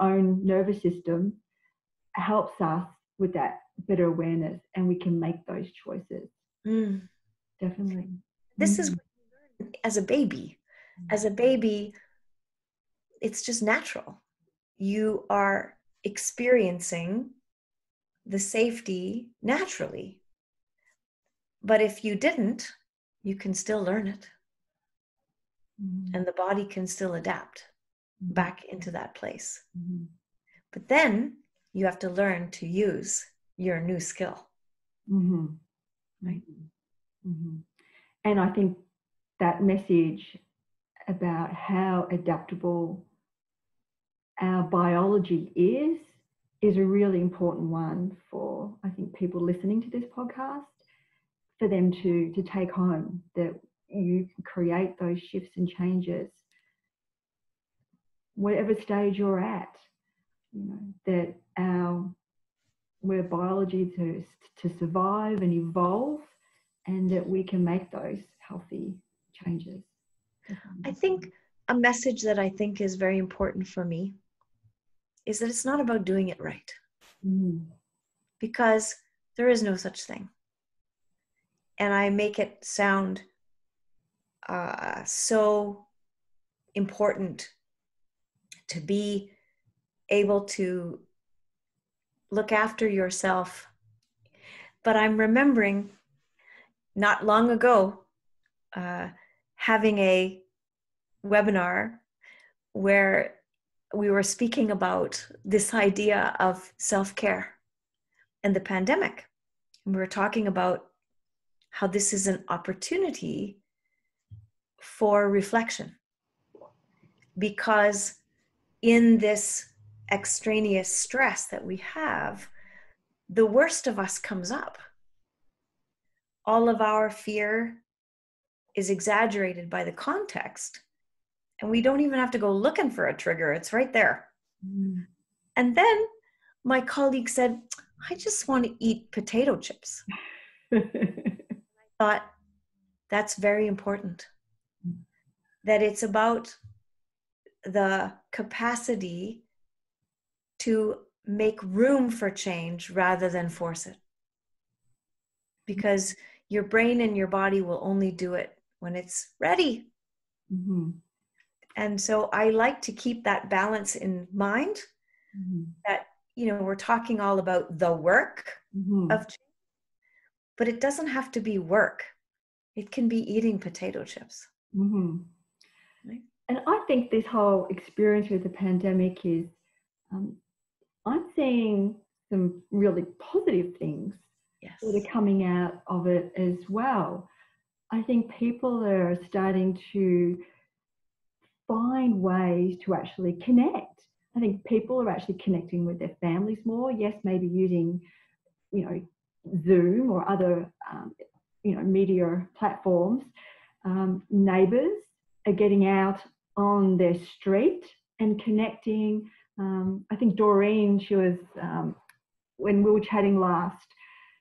own nervous system helps us with that better awareness, and we can make those choices. Definitely. This is what you learn as a baby. As a baby, it's just natural. You are experiencing the safety naturally. But if you didn't, you can still learn it. And the body can still adapt back into that place. But then you have to learn to use your new skill. Right? And I think that message about how adaptable our biology is a really important one for, I think, people listening to this podcast, for them to take home, that you can create those shifts and changes whatever stage you're at. You know, that we're biology to survive and evolve, and that we can make those healthy changes. I think a message that I think is very important for me is that it's not about doing it right. Because there is no such thing. And I make it sound so important to be able to look after yourself. But I'm remembering not long ago having a webinar where we were speaking about this idea of self-care and the pandemic. And we were talking about how this is an opportunity for reflection, because in this extraneous stress that we have, the worst of us comes up. All of our fear is exaggerated by the context, and we don't even have to go looking for a trigger. It's right there. Mm. And then my colleague said, I just want to eat potato chips. I thought, that's very important. That it's about the capacity to make room for change rather than force it. Because your brain and your body will only do it when it's ready. Mm-hmm. And so I like to keep that balance in mind, that, you know, we're talking all about the work of change, but it doesn't have to be work. It can be eating potato chips. Right? And I think this whole experience with the pandemic is, I'm seeing some really positive things that are coming out of it as well. I think people are starting to find ways to actually connect. I think people are actually connecting with their families more. Yes, maybe using, you know, Zoom or other, you know, media platforms. Neighbours are getting out on their street and connecting. I think Doreen, she was, when we were chatting last,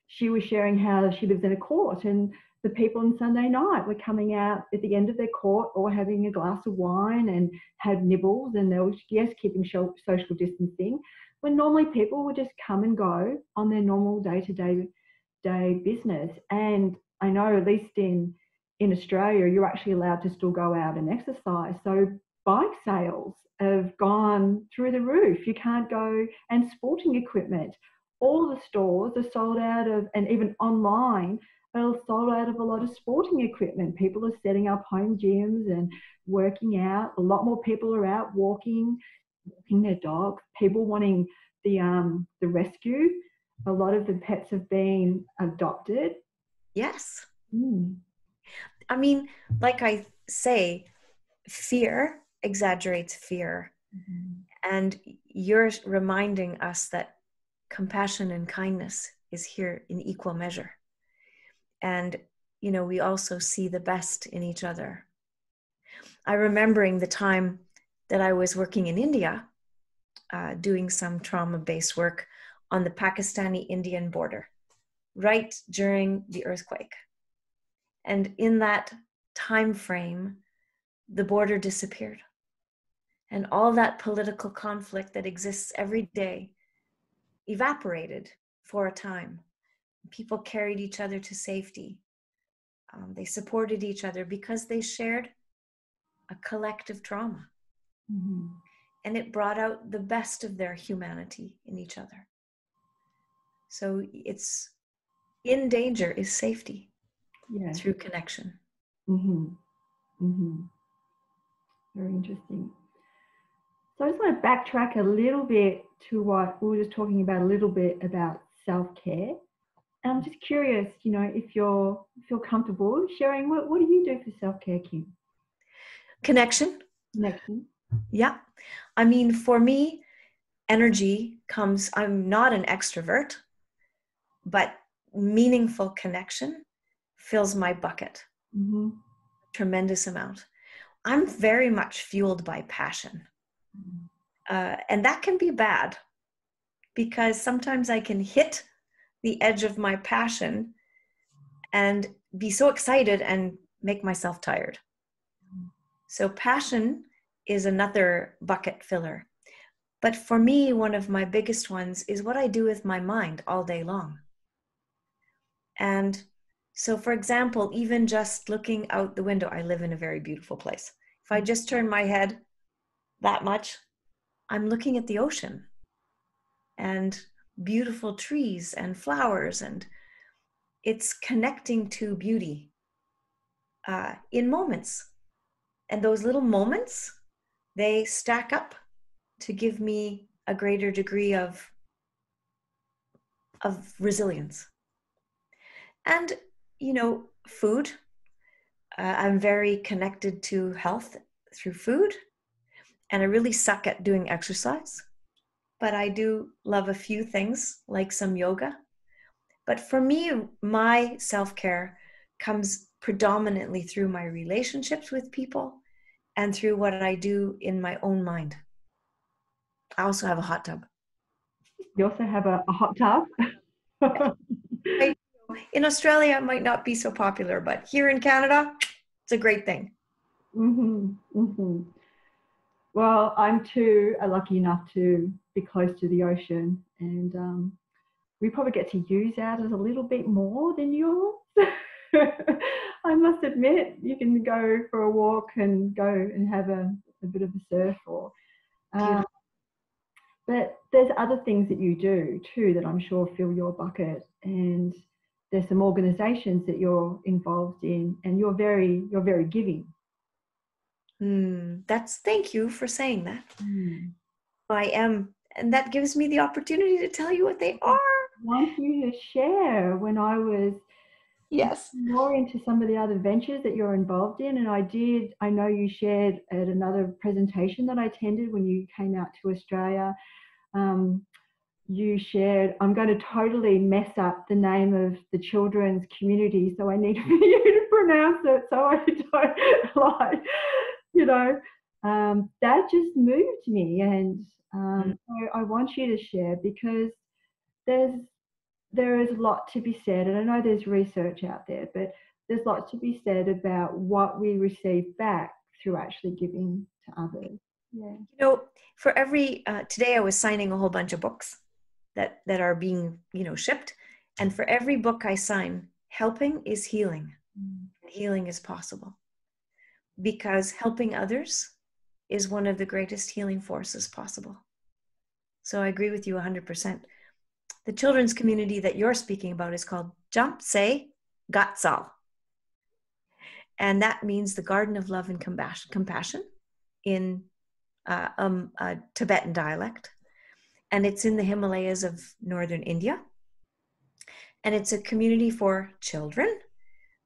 she was sharing how she lives in a court, and the people on Sunday night were coming out at the end of their court or having a glass of wine and had nibbles, and they were, yes, keeping social distancing, when normally people would just come and go on their normal day-to-day business. And I know at least in Australia, you're actually allowed to still go out and exercise. So bike sales have gone through the roof. You can't go, and sporting equipment. All the stores are sold out of, and even online, are sold out of a lot of sporting equipment. People are setting up home gyms and working out. A lot more people are out walking their dogs. People wanting the rescue. A lot of the pets have been adopted. Yes. I mean, like I say, fear exaggerates fear. And you're reminding us that compassion and kindness is here in equal measure. And, you know, we also see the best in each other. I remembering the time that I was working in India, doing some trauma-based work on the Pakistani-Indian border, right during the earthquake. And in that time frame, the border disappeared. And all that political conflict that exists every day evaporated for a time. People carried each other to safety. They supported each other because they shared a collective trauma. And it brought out the best of their humanity in each other. So it's, in danger is safety through connection. Very interesting. So I just want to backtrack a little bit to what we were just talking about, a little bit about self-care. And I'm just curious, you know, if you feel comfortable sharing, what do you do for self-care, Kim? Connection. Yeah. I mean, for me, energy comes, I'm not an extrovert, but meaningful connection fills my bucket. Tremendous amount. I'm very much fueled by passion. And that can be bad, because sometimes I can hit the edge of my passion and be so excited and make myself tired. So passion is another bucket filler. But for me, one of my biggest ones is what I do with my mind all day long. And so, for example, even just looking out the window, I live in a very beautiful place. If I just turn my head that much, I'm looking at the ocean and beautiful trees and flowers, and it's connecting to beauty in moments. And those little moments, they stack up to give me a greater degree of resilience. And, food. I'm very connected to health through food, and I really suck at doing exercise. But I do love a few things, like some yoga. But for me, my self-care comes predominantly through my relationships with people and through what I do in my own mind. I also have a hot tub. You also have a hot tub? In Australia, it might not be so popular, but here in Canada, it's a great thing. Mm-hmm, mm-hmm. Well, I'm too lucky enough to be close to the ocean, and we probably get to use ours a little bit more than yours. I must admit, you can go for a walk and go and have a bit of a surf, but there's other things that you do too that I'm sure fill your bucket, and there's some organisations that you're involved in, and you're very giving. Thank you for saying that. Mm. I am, and that gives me the opportunity to tell you what they are. I want you to share. When I was more into some of the other ventures that you're involved in, and I know you shared at another presentation that I attended when you came out to Australia. You shared, I'm going to totally mess up the name of the children's community, so I need for you to pronounce it so I don't lie. That just moved me, and so I want you to share, because there is a lot to be said, and I know there's research out there, but there's lots to be said about what we receive back through actually giving to others. Yeah. For every today I was signing a whole bunch of books that are being shipped, and for every book I sign, helping is healing. Healing is possible, because helping others is one of the greatest healing forces possible. So I agree with you 100%. The children's community that you're speaking about is called Jump Say Gatsal, and that means the Garden of Love and Compassion in a Tibetan dialect. And it's in the Himalayas of northern India. And it's a community for children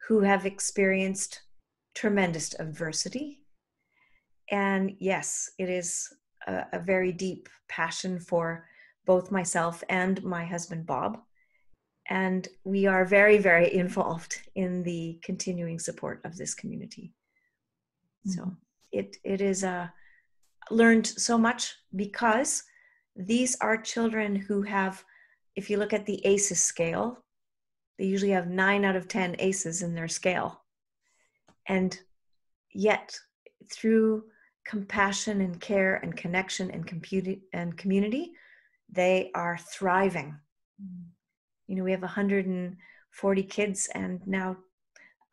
who have experienced tremendous adversity. And yes, it is a very deep passion for both myself and my husband, Bob. And we are very, very involved in the continuing support of this community. So it is learned so much, because these are children who have, if you look at the ACEs scale, they usually have 9 out of 10 ACEs in their scale. And yet, through compassion and care and connection and community, they are thriving. We have 140 kids, and now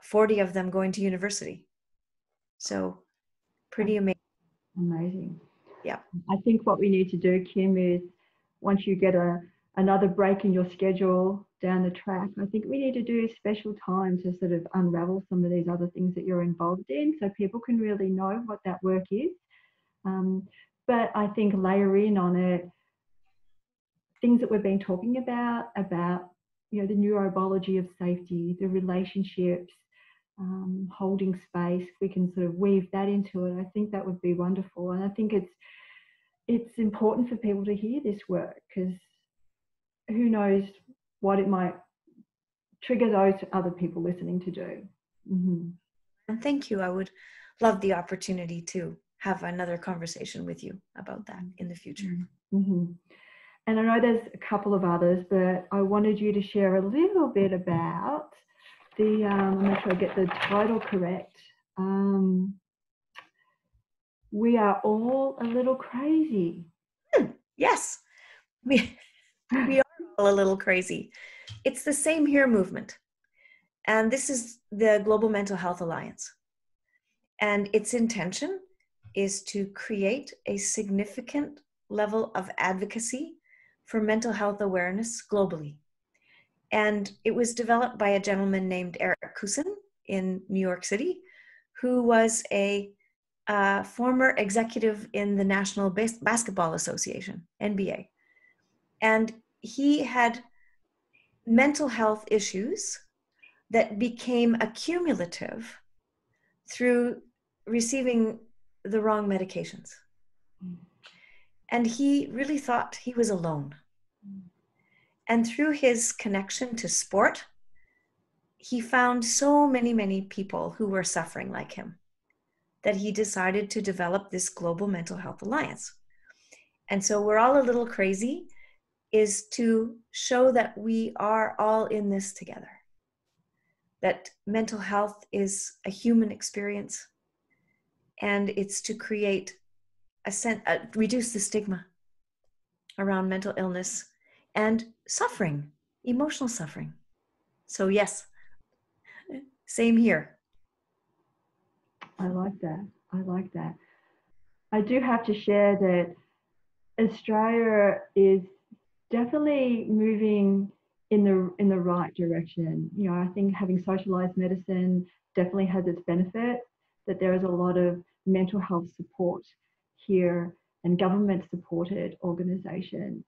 40 of them going to university. So pretty amazing. Amazing. Yeah. I think what we need to do, Kim, is once you get another break in your schedule down the track, I think we need to do a special time to sort of unravel some of these other things that you're involved in, so people can really know what that work is. But I think layer in on it things that we've been talking about the neurobiology of safety, the relationships, holding space. We can sort of weave that into it. I think that would be wonderful, and I think it's important for people to hear this work, because who knows what it might trigger those other people listening to do. And thank you. I would love the opportunity to have another conversation with you about that in the future. And I know there's a couple of others, but I wanted you to share a little bit about the, I'm not sure I get the title correct. We are all a little crazy. Yes, we are all a little crazy. It's the Same Here movement. And this is the Global Mental Health Alliance. And its intention is to create a significant level of advocacy for mental health awareness globally. And it was developed by a gentleman named Eric Kusin in New York City, who was a former executive in the National Basketball Association, NBA. And he had mental health issues that became accumulative through receiving the wrong medications. And he really thought he was alone. And through his connection to sport, he found so many, many people who were suffering like him that he decided to develop this global mental health alliance. And so We're All a Little Crazy is to show that we are all in this together, that mental health is a human experience, and it's to create reduce the stigma around mental illness and suffering, emotional suffering. So yes, same here. I like that. I like that. I do have to share that Australia is definitely moving in the right direction. You know, I think having socialized medicine definitely has its benefit, that there is a lot of mental health support here and government supported organizations,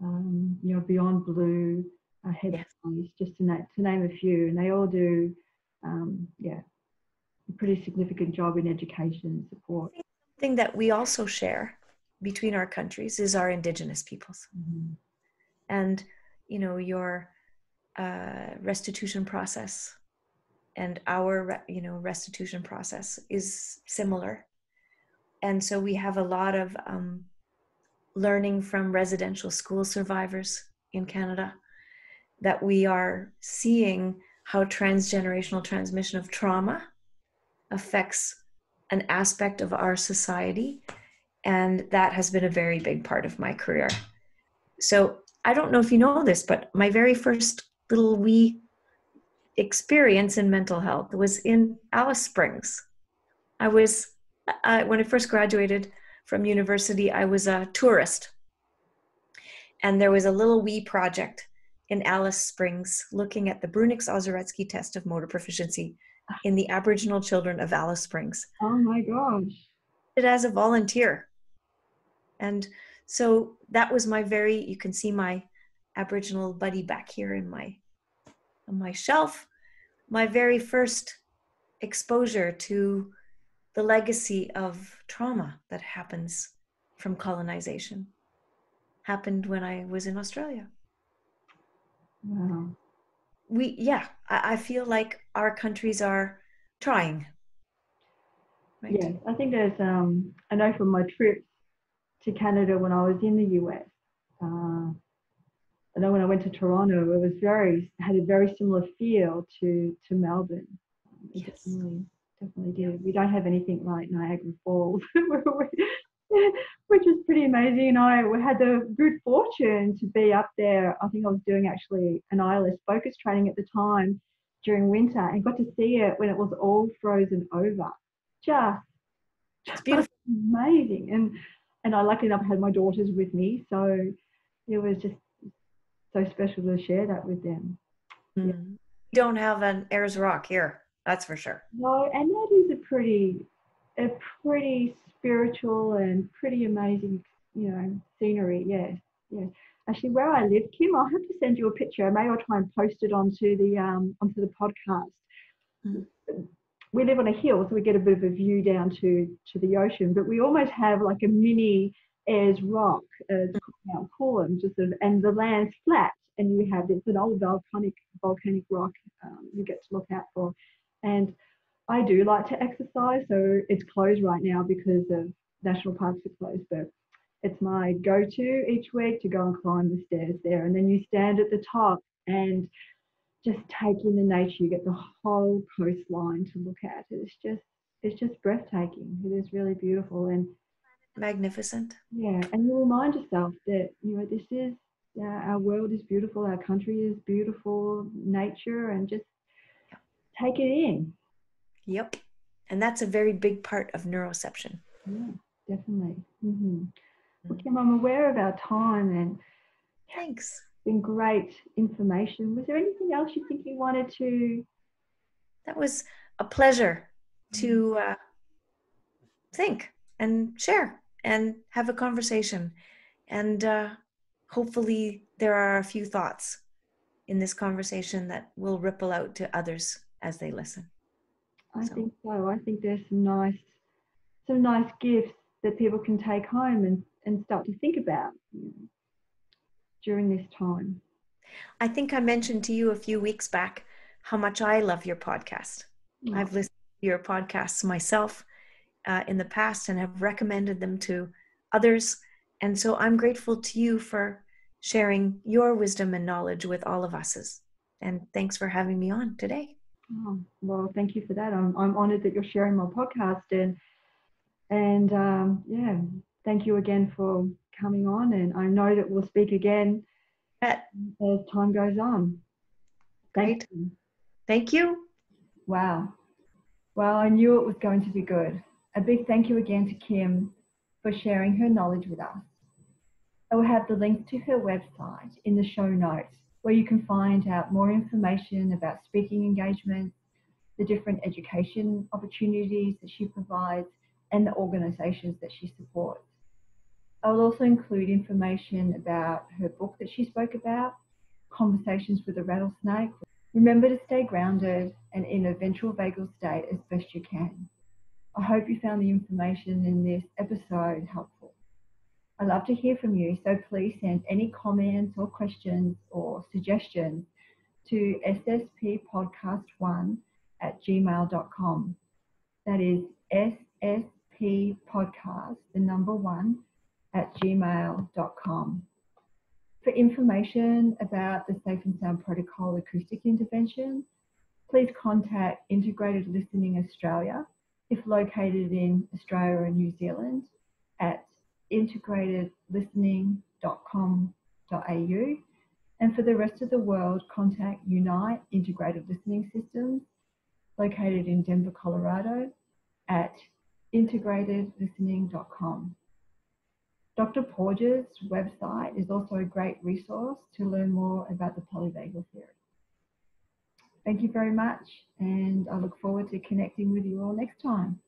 you know, Beyond Blue, Yes. Headspace, just to name a few, and they all do, yeah, a pretty significant job in education support. Thing that we also share between our countries is our Indigenous peoples. Mm-hmm. And, you know, your restitution process and our, restitution process is similar. And so we have a lot of learning from residential school survivors in Canada, that we are seeing how transgenerational transmission of trauma affects an aspect of our society. And that has been a very big part of my career. So I don't know if you know this, but my very first little wee experience in mental health was in Alice Springs. When I first graduated from university, I was a tourist. And there was a little wee project in Alice Springs looking at the Brunick-Ozoretsky test of motor proficiency in the Aboriginal children of Alice Springs. Oh my gosh. It as a volunteer. And so that was you can see my Aboriginal buddy back here on my shelf, my very first exposure to the legacy of trauma that happens from colonization happened when I was in Australia. Wow. I feel like our countries are trying. Right? Yes, I think there's, I know from my trips to Canada when I was in the US, I know when I went to Toronto, it was had a very similar feel to Melbourne. It Yes. definitely did. We don't have anything like Niagara Falls, which is pretty amazing. We had the good fortune to be up there. I think I was doing actually an ILS focus training at the time during winter, and got to see it when it was all frozen over. Just Beautiful. amazing. And I luckily enough had my daughters with me, so it was just so special to share that with them. Yeah. We don't have an Ayers Rock here, that's for sure. No, and that is a pretty spiritual and pretty amazing, scenery. Yes, yes. Actually, where I live, Kim, I'll have to send you a picture. Maybe I'll try and post it onto the podcast. Mm-hmm. We live on a hill, so we get a bit of a view down to the ocean, but we almost have like a mini Ayers Rock, Mount Coolum, and the land's flat, and it's an old volcanic rock you get to look out for. And I do like to exercise, so it's closed right now because of national parks are closed, but it's my go-to each week to go and climb the stairs there. And then you stand at the top and just take in the nature. You get the whole coastline to look at. It's just breathtaking. It is really beautiful and magnificent. Yeah, and you remind yourself that this is our world is beautiful, our country is beautiful, nature, and just take it in. Yep. And that's a very big part of neuroception. Yeah, definitely. Well, Kim, I'm aware of our time, and Thanks. it's been great information. Was there anything else you think you wanted to? That was a pleasure to think and share and have a conversation. And hopefully there are a few thoughts in this conversation that will ripple out to others as they listen. I think so. I think there's some nice gifts that people can take home and start to think about during this time. I think I mentioned to you a few weeks back how much I love your podcast. Oh. I've listened to your podcasts myself in the past and have recommended them to others. And so I'm grateful to you for sharing your wisdom and knowledge with all of us. And thanks for having me on today. Oh, well, thank you for that. I'm honored that you're sharing my podcast, and yeah, thank you again for coming on. And I know that we'll speak again as time goes on. Great. Thank you. Wow. Well, I knew it was going to be good. A big thank you again to Kim for sharing her knowledge with us. I will have the link to her website in the show notes, where you can find out more information about speaking engagements, the different education opportunities that she provides, and the organisations that she supports. I will also include information about her book that she spoke about, Conversations with a Rattlesnake. Remember to stay grounded and in a ventral vagal state as best you can. I hope you found the information in this episode helpful. I love to hear from you, so please send any comments or questions or suggestions to sspodcast1@gmail.com. That is sspodcast1@gmail.com. For information about the Safe and Sound Protocol acoustic intervention, please contact Integrated Listening Australia, if located in Australia and New Zealand, at integratedlistening.com.au. And for the rest of the world, contact Unite Integrated Listening Systems, located in Denver, Colorado, at integratedlistening.com. Dr. Porges' website is also a great resource to learn more about the polyvagal theory. Thank you very much, and I look forward to connecting with you all next time.